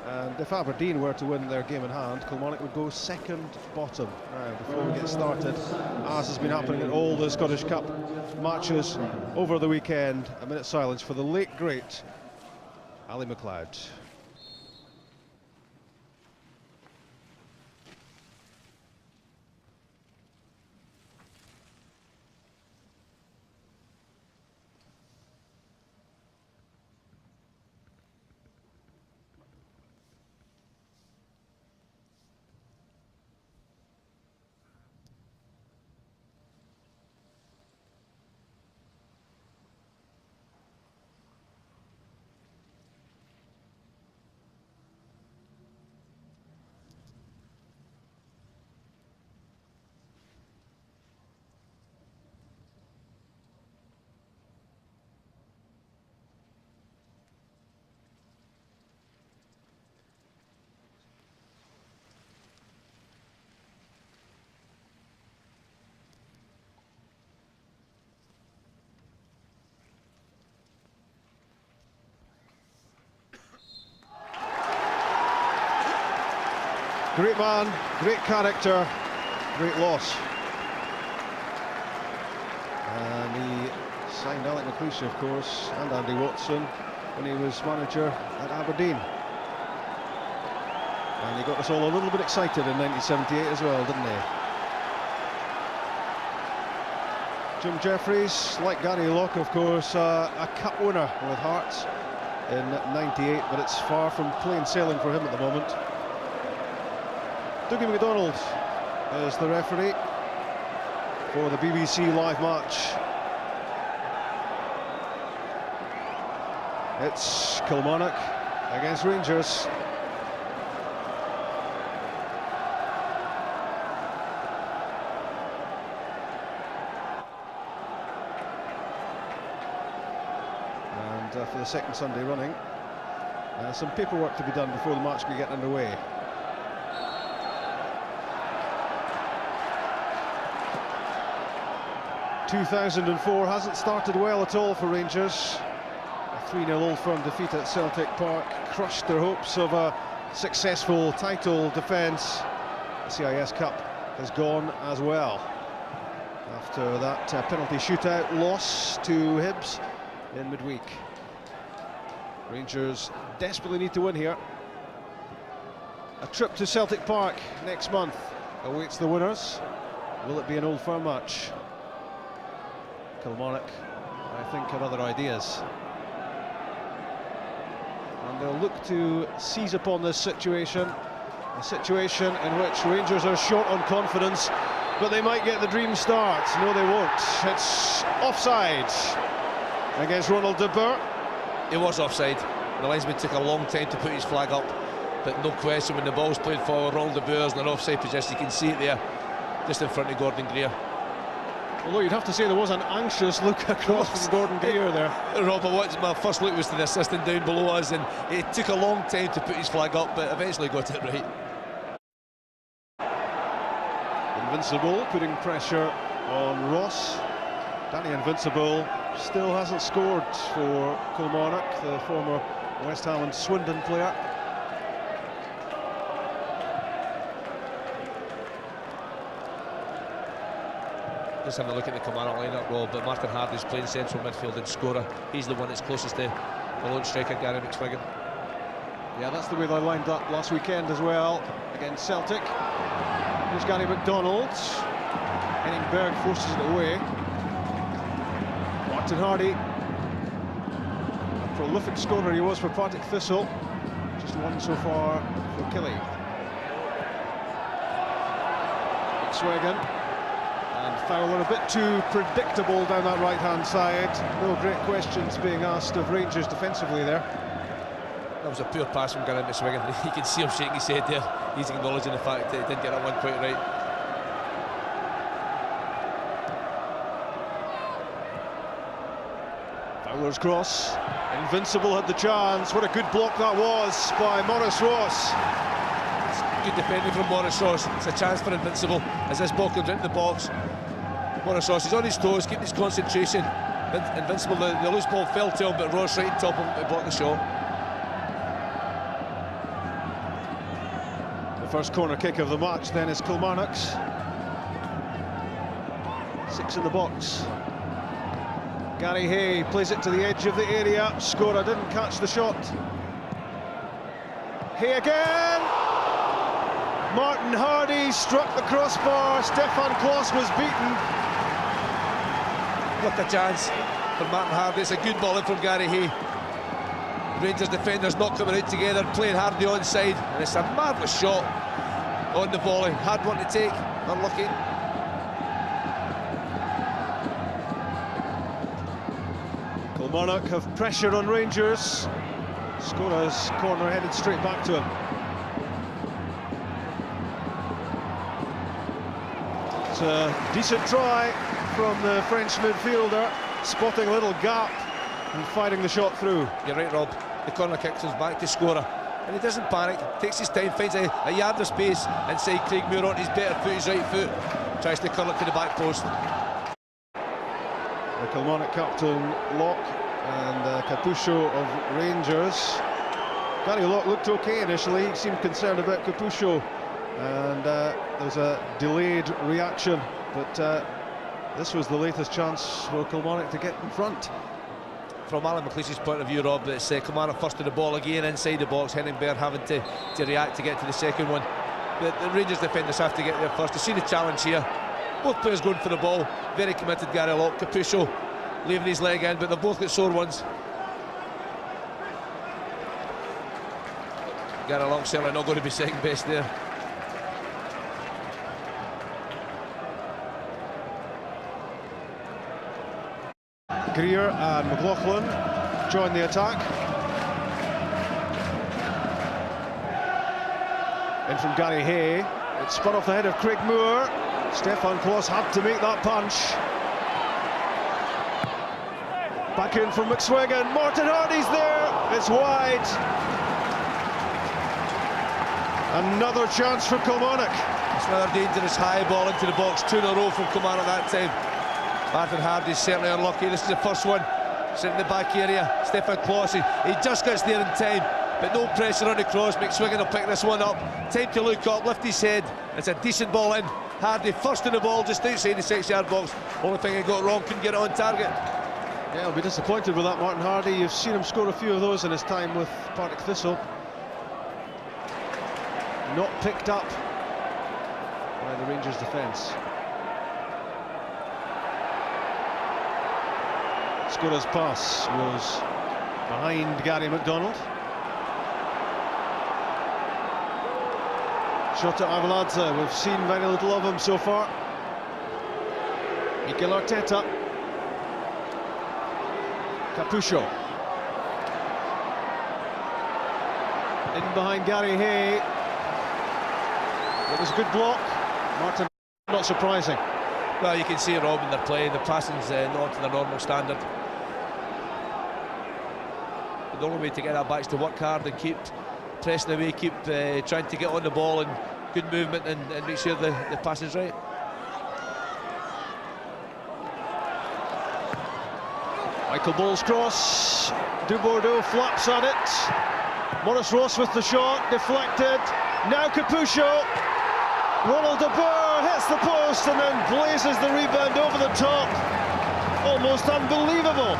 And if Aberdeen were to win their game in hand, Kilmarnock would go second bottom. Now, before we get started, as has been happening in all the Scottish Cup matches over the weekend, a minute's silence for the late, great Ali McLeod. Great man, great character, great loss. And he signed Alec McLeish, of course, and Andy Watson when he was manager at Aberdeen. And he got us all a little bit excited in 1978 as well, didn't he? Jim Jeffries, like Gary Locke, of course, a cup winner with Hearts in '98, but it's far from plain sailing for him at the moment. Dougie McDonald is the referee for the BBC live match. It's Kilmarnock against Rangers. And for the second Sunday running, some paperwork to be done before the match can get underway. 2004 hasn't started well at all for Rangers. A 3-0 Old Firm defeat at Celtic Park crushed their hopes of a successful title defence. The CIS Cup has gone as well after that penalty shootout loss to Hibs in midweek. Rangers desperately need to win here. A trip to Celtic Park next month awaits the winners. Will it be an Old Firm match? Kilmarnock, I think, have other ideas. And they'll look to seize upon this situation, a situation in which Rangers are short on confidence, but they might get the dream start. No, they won't. It's offside against Ronald Dubourdeau. It was offside. The linesman took a long time to put his flag up, but no question when the ball's played forward, Ronald Dubourdeau's in an offside position. You can see it there, just in front of Gordon Greer. Although you'd have to say there was an anxious look across from Gordon Greer there. Robert, my first look was to the assistant down below us, and it took a long time to put his flag up, but eventually got it right. Invincibile putting pressure on Ross. Danny Invincibile still hasn't scored for Kilmarnock, the former West Ham and Swindon player. Just having a look at the Kilmarnock lineup, Rob, but Martin Hardie's playing central midfield and Skora. He's the one that's closest to the lone striker, Gary McSwegan. Yeah, that's the way they lined up last weekend as well against Celtic. Here's Gary McDonald. Henning Berg forces it away. Martin Hardie, a prolific scorer he was for Partick Thistle. Just one so far for Killie. McSwegan. And Fowler a bit too predictable down that right-hand side. No great questions being asked of Rangers defensively there. That was a poor pass from Gary McSwegan. You can see him shaking his head there. He's acknowledging the fact that he didn't get that one quite right. Fowler's cross. Invincibile had the chance. What a good block that was by Maurice Ross. Good defending from Maurice Ross. It's a chance for Invincibile as this ball comes into the box. Maurice Ross is on his toes, keeping his concentration. Invincibile, the loose ball fell to him, but Ross right on top of him to block the shot. The first corner kick of the match then is Kilmarnock's. 6 in the box. Gary Hay plays it to the edge of the area. Skora didn't catch the shot. Hay again! Martin Hardie struck the crossbar. Stefan Klos was beaten. What a chance for Martin Hardie. It's a good ball in from Gary Hay. Rangers defenders not coming out together, playing Hardie onside, and it's a marvellous shot on the volley. Hard one to take, unlucky. Kilmarnock have pressure on Rangers. Skora's corner headed straight back to him. It's a decent try from the French midfielder, spotting a little gap and firing the shot through. You're right, Rob. The corner kick comes back to Skora, and he doesn't panic, takes his time, finds a yard of space inside Craig Moore on his better foot, his right foot, tries to curl it to the back post. The Kilmarnock captain Locke and Capuscio of Rangers. Gary Locke looked okay initially, he seemed concerned about Capuscio, and there was a delayed reaction, but this was the latest chance for Kilmarnock to get in front. From Alan McLeish's point of view, Rob, it's Kilmarnock first to the ball again inside the box, Henningberg having to react to get to the second one. The Rangers defenders have to get there first. To see the challenge here, both players going for the ball, very committed. Gary Locke, Capuscio leaving his leg in, but they've both got sore ones. Gary Locke certainly not going to be second best there. Greer and McLaughlin join the attack. In from Gary Hay. It spun off the head of Craig Moore. Stefan Klos had to make that punch. Back in from McSwegan. Martin Hardie's there. It's wide. Another chance for Kilmarnock. It's another dangerous high ball into the box. 2 in a row from Kilmarnock that time. Martin Hardie's certainly unlucky. This is the first one. Sitting in the back area. Stefan Klos, he just gets there in time, but no pressure on the cross. McSwegan will pick this one up. Time to look up, lift his head. It's a decent ball in. Hardie first in the ball, just outside the 6-yard box. Only thing he got wrong, couldn't get it on target. Yeah, I'll be disappointed with that, Martin Hardie. You've seen him score a few of those in his time with Partick Thistle. Not picked up by the Rangers defence. Skora's pass was behind Gary McDonald. Shot at Avaladze. We've seen very little of him so far. Mikel Arteta. Capuscio. In behind Gary Hay. It was a good block. Martin, not surprising. Well, you can see Rob in their play. The passing's not to their normal standard. The only way to get that back is to work hard and keep pressing away, keep trying to get on the ball, and good movement, and make sure the passing's right. Michael Bowles' cross. Dubourdeau flaps at it. Maurice Ross with the shot, deflected. Now Capuscio. Ronald de Boer hits the post and then blazes the rebound over the top. Almost unbelievable.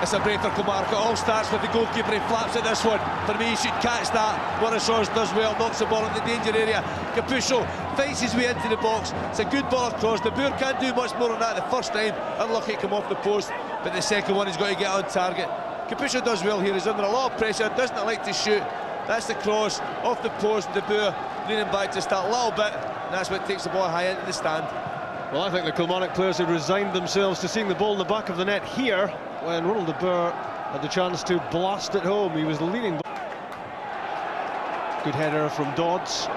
It's a break for Kilmarnock. It all starts with the goalkeeper. He flaps at this one. For me, he should catch that. Maurice Ross does well, knocks the ball in the danger area. Capuscio fights his way into the box. It's a good ball across. De Boer can't do much more than that the first time. Unlucky to come off the post, but the second one he's got to get on target. Capuscio does well here. He's under a lot of pressure, doesn't like to shoot. That's the cross off the post. De Boer leaning back just that little bit, and that's what takes the ball high into the stand. Well, I think the Kilmarnock players had resigned themselves to seeing the ball in the back of the net here when Ronald de Boer had the chance to blast it home. He was leaning. Good header from Dodds.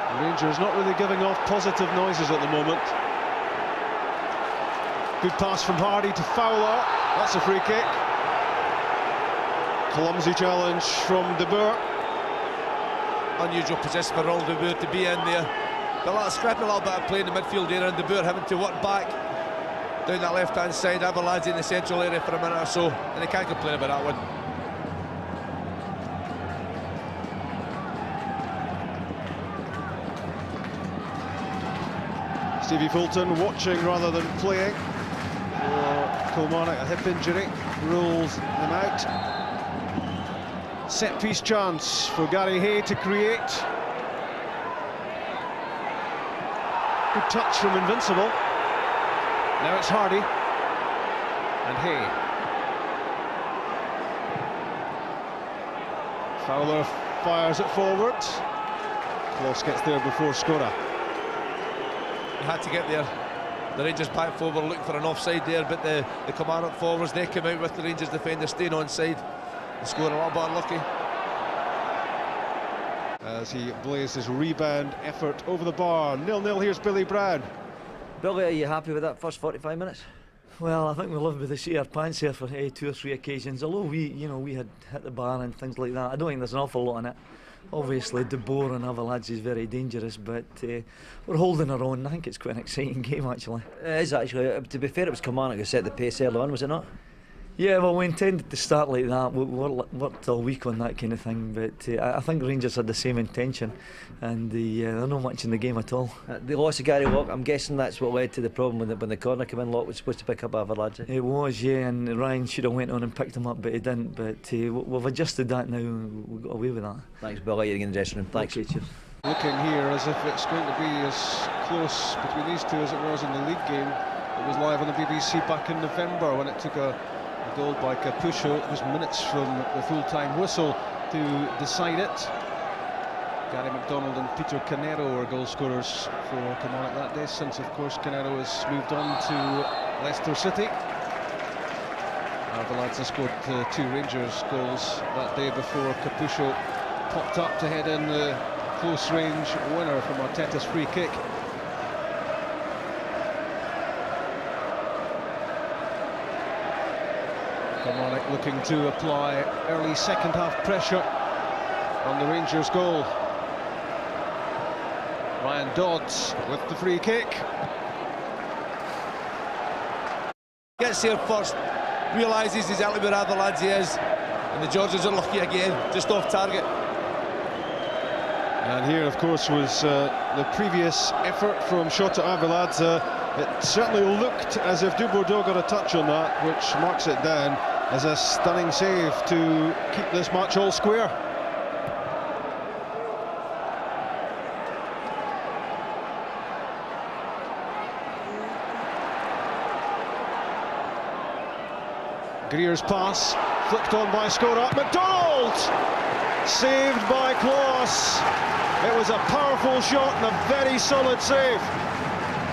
The Rangers not really giving off positive noises at the moment. Good pass from Hardie to Fowler. That's a free kick. Clumsy challenge from De Boer. Unusual position for Ronald de Boer to be in there. Scrapping a little bit of play in the midfield area, and De Boer having to work back. down that left-hand side. Avalanche in the central area for a minute or so, and they can't complain about that one. Stevie Fulton watching rather than playing for Kilmarnock. A hip injury rules him out. Set piece chance for Gary Hay to create. Good touch from Invincibile. Now it's Hardie and Hay. Fowler fires it forward. Kloss gets there before Skora. He had to get there. The Rangers back forward looking for an offside there, but the Kilmarnock forwards, they came out with the Rangers defender staying onside. The score a little bit unlucky. As he blazed his rebound effort over the bar. 0-0, here's Billy Brown. Billy, are you happy with that first 45 minutes? Well, I think we lived with the seat of our pants here for 2 or 3 occasions. Although we had hit the bar and things like that, I don't think there's an awful lot in it. Obviously, Dubourdeau and Avalanche is very dangerous, but we're holding our own. I think it's quite an exciting game, actually. It is actually. To be fair, it was Kilmarnock who set the pace early on, was it not? Yeah, well, we intended to start like that. We worked all week on that kind of thing, but I think Rangers had the same intention, and they're not much in the game at all. The loss of Gary Locke, I'm guessing that's what led to the problem when the corner came in. Locke was supposed to pick up Avalanche. It was, yeah, and Ryan should have went on and picked him up, but he didn't. But we've adjusted that now, we got away with that. Thanks, Bill. You're in the dressing room. Thanks. Okay, cheers. Looking here as if it's going to be as close between these two as it was in the league game. It was live on the BBC back in November when it took a goal by Capuscio. It was minutes from the full-time whistle to decide it. Gary McDonald and Peter Canero were goal scorers for Kilmarnock that day, since of course Canero has moved on to Leicester City. Avalanche has scored 2 Rangers goals that day before Capuscio popped up to head in the close-range winner from Arteta's free kick. Kilmarnock looking to apply early second-half pressure on the Rangers' goal. Ryan Dodds with the free kick. Gets here first, realises exactly where Avalanche is, and the Georgians are lucky again, just off target. And here, of course, was the previous effort from Shota Avalanche. It certainly looked as if Dubourdeau got a touch on that, which marks it down as a stunning save to keep this match all square. Greer's pass, flicked on by Skora. McDonald! Saved by Kloss. It was a powerful shot and a very solid save.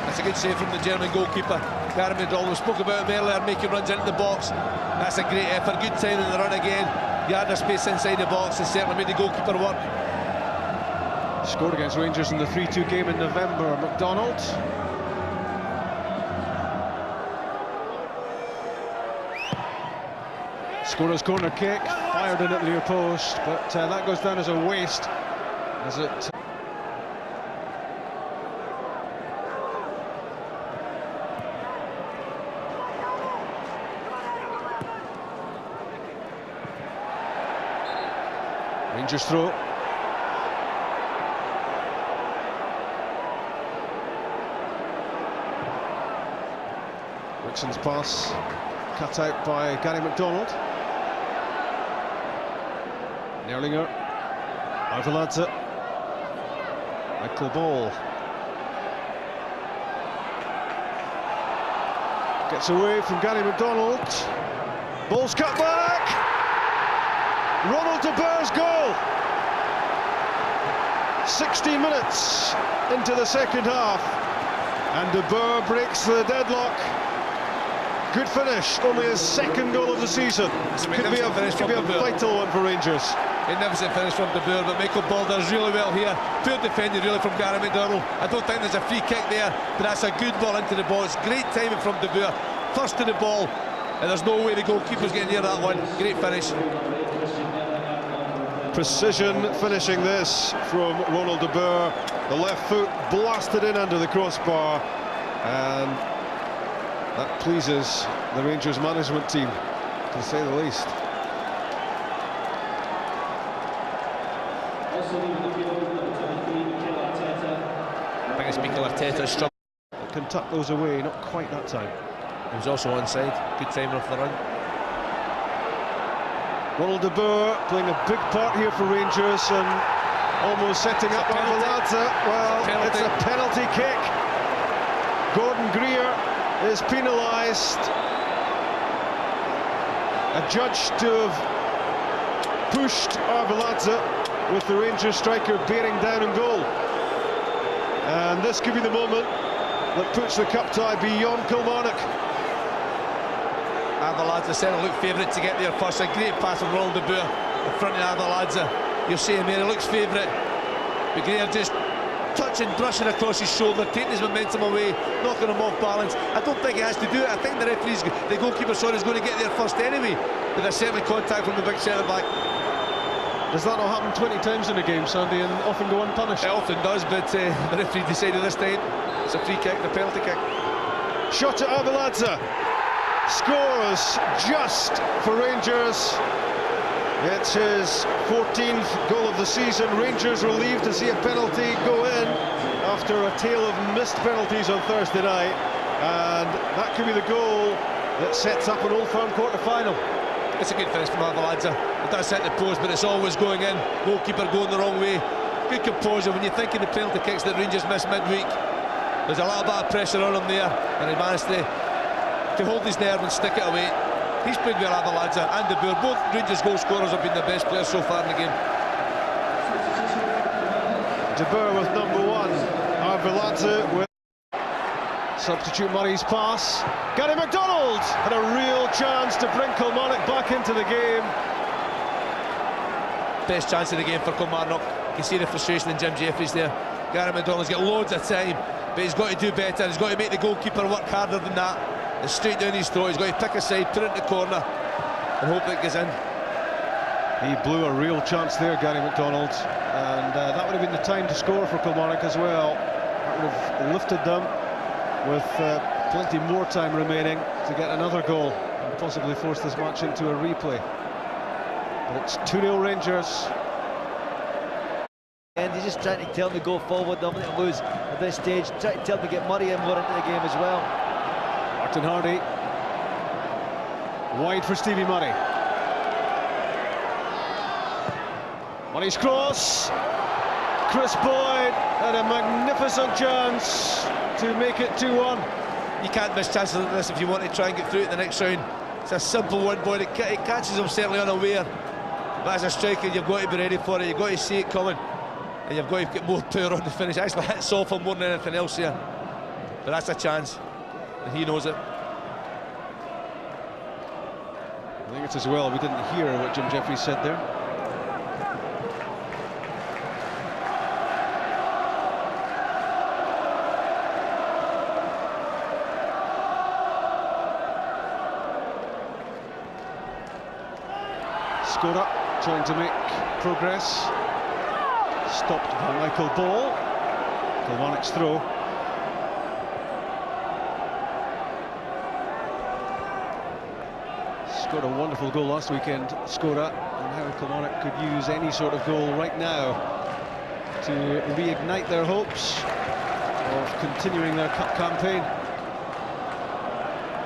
That's a good save from the German goalkeeper, Gary McDonald. We spoke about him earlier, making runs into the box. That's a great effort, good time in the run again. He had the space inside the box and certainly made the goalkeeper work. Scored against Rangers in the 3-2 game in November. McDonald. Skora's corner kick, fired in at the near post, but that goes down as a waste, as it... Rangers throw. Wixon's pass, cut out by Gary McDonald. Nerlinger, Avalanche, Michael Ball. Gets away from Gary McDonald. Ball's cut back. Ronald Dubourdeau's goal. 60 minutes into the second half, and Dubourdeau breaks the deadlock. Good finish, only his second goal of the season. Could be a vital one for Rangers. Magnificent finish from Dubourdeau, but Michael Ball does really well here. Poor defending really from Gary McDonald. I don't think there's a free kick there, but that's a good ball into the box. Great timing from Dubourdeau. First to the ball, and there's no way the goalkeeper's getting near that one. Great finish. Precision finishing this from Ronald Dubourdeau. The left foot blasted in under the crossbar, and That pleases the Rangers management team, to say the least. I think it's Mikel Arteta's struggle. Can tuck those away, not quite that time. He was also onside. Good timing off the run. Dubourdeau playing a big part here for Rangers and almost setting up Arveladze. Well, it's a penalty kick. Gordon Greer is penalised. Adjudged to have pushed Arveladze, with the Rangers striker bearing down in goal. And this could be the moment that puts the cup tie beyond Kilmarnock. Arveladze said looked favourite to get there first. A great pass from Dubourdeau in front of Arveladze. You're saying there, he looks favourite. But Greer just touching, brushing across his shoulder, taking his momentum away, knocking him off balance. I don't think he has to do it. I think the referee's, the goalkeeper, is going to get there first anyway. But there's certainly contact from the big centre-back. Does that not happen 20 times in a game, Sandy, and often go unpunished? It often does, but the referee decided this time it's a free kick, the penalty kick. Shot at Arveladze. Scores just for Rangers. It's his 14th goal of the season. Rangers relieved to see a penalty go in after a tale of missed penalties on Thursday night, and that could be the goal that sets up an Old Firm quarter-final. It's a good finish from Arveladze. It does hit the post, but it's always going in. Goalkeeper going the wrong way. Good composure. When you think of the penalty kicks that Rangers missed midweek, there's a little bit of pressure on him there, and he managed to hold his nerve and stick it away. He's played well, Arveladze and Dubourdeau. Both Rangers goal scorers have been the best players so far in the game. Dubourdeau with number 1. Arveladze with substitute Murray's pass. Gary McDonald had a real chance to bring Kilmarnock back into the game. Best chance of the game for Kilmarnock. You can see the frustration in Jim Jeffries there. Gary McDonald's got loads of time, but he's got to do better. He's got to make the goalkeeper work harder than that. It's straight down his throat. He's got to pick a side, put it in the corner, and hope it goes in. He blew a real chance there, Gary McDonald, and that would have been the time to score for Kilmarnock as well. That would have lifted them with plenty more time remaining to get another goal and possibly force this match into a replay. But it's 2-0 Rangers. And he's just trying to tell him to go forward, nothing to lose at this stage. Trying to tell him to get Murray in more into the game as well. Martin Hardie. Wide for Stevie Murray. Murray's cross. Chris Boyd had a magnificent chance to make it 2-1. You can't miss chances like this if you want to try and get through to the next round. It's a simple one, Boyd. It catches him certainly unaware. But as a striker, you've got to be ready for it. You've got to see it coming, and you've got to get more power on the finish. Actually hits off him more than anything else here. But that's a chance, and he knows it. I think it's as well we didn't hear what Jim Jeffries said there. Skora trying to make progress. Stopped by Michael Ball. Kilmarnock's throw. Scored a wonderful goal last weekend, Skora, and how Kilmarnock could use any sort of goal right now to reignite their hopes of continuing their cup campaign.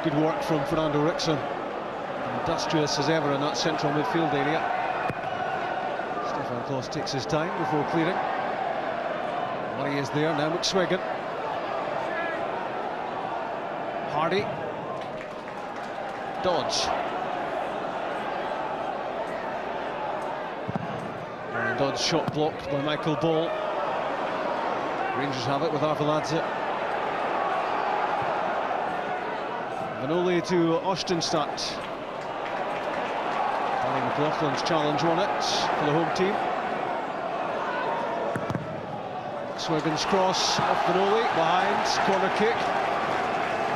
Good work from Fernando Rickson. Industrious as ever in that central midfield area. Stefan Klos takes his time before clearing. Murray is there now. McSwegan. Hardie. Dodds. And Dodds shot blocked by Michael Ball. Rangers have it with Arveladze. Vanoli to Ostenstadt. McLaughlin's challenge won it for the home team. McSwegan's cross off Vanoli, behind, corner kick.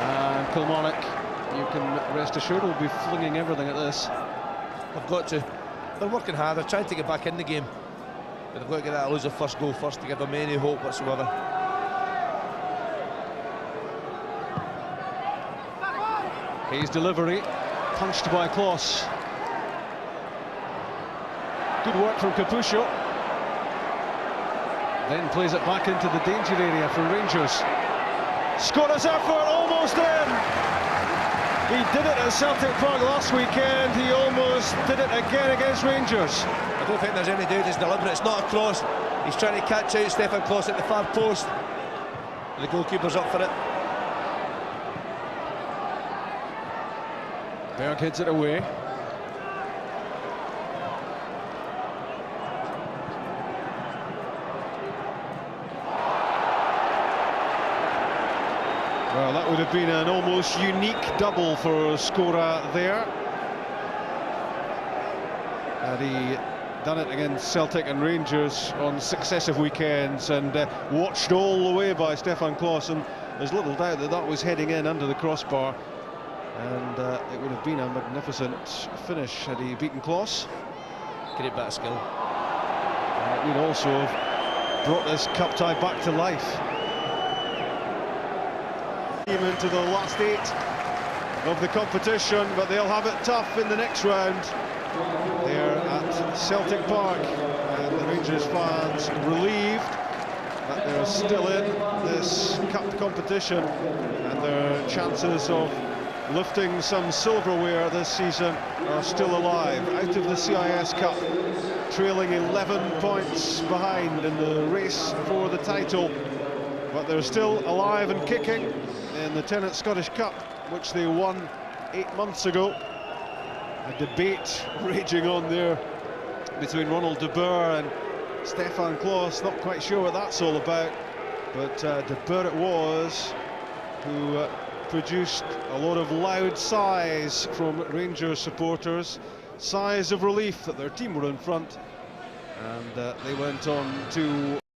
And Kilmarnock, you can rest assured, will be flinging everything at this. They've got to. They're working hard, they're trying to get back in the game. But they've got to get that elusive first goal first to give them any hope whatsoever. His delivery, punched by Kloss. Good work from Capuscio. Then plays it back into the danger area for Rangers. Skora's effort, almost in! He did it at Celtic Park last weekend, he almost did it again against Rangers. I don't think there's any doubt it's deliberate. It's not a cross. He's trying to catch out Stefan Kloss at the far post. The goalkeeper's up for it. Berg heads it away. Well, that would have been an almost unique double for Skora there. Had he done it against Celtic and Rangers on successive weekends and watched all the way by Stefan Kloss, and there's little doubt that that was heading in under the crossbar, and it would have been a magnificent finish had he beaten Kloss. Great bit of skill. And it would also have brought this cup tie back to life. Into the last 8 of the competition, but they'll have it tough in the next round. They're at Celtic Park, and the Rangers fans relieved that they're still in this cup competition, and their chances of lifting some silverware this season are still alive. Out of the CIS Cup, trailing 11 points behind in the race for the title, but they're still alive and kicking in the Tennant Scottish Cup, which they won 8 months ago. A debate raging on there between Ronald de Boer and Stefan Kloss. Not quite sure what that's all about, but de Boer it was who produced a lot of loud sighs from Rangers supporters, sighs of relief that their team were in front, and they went on to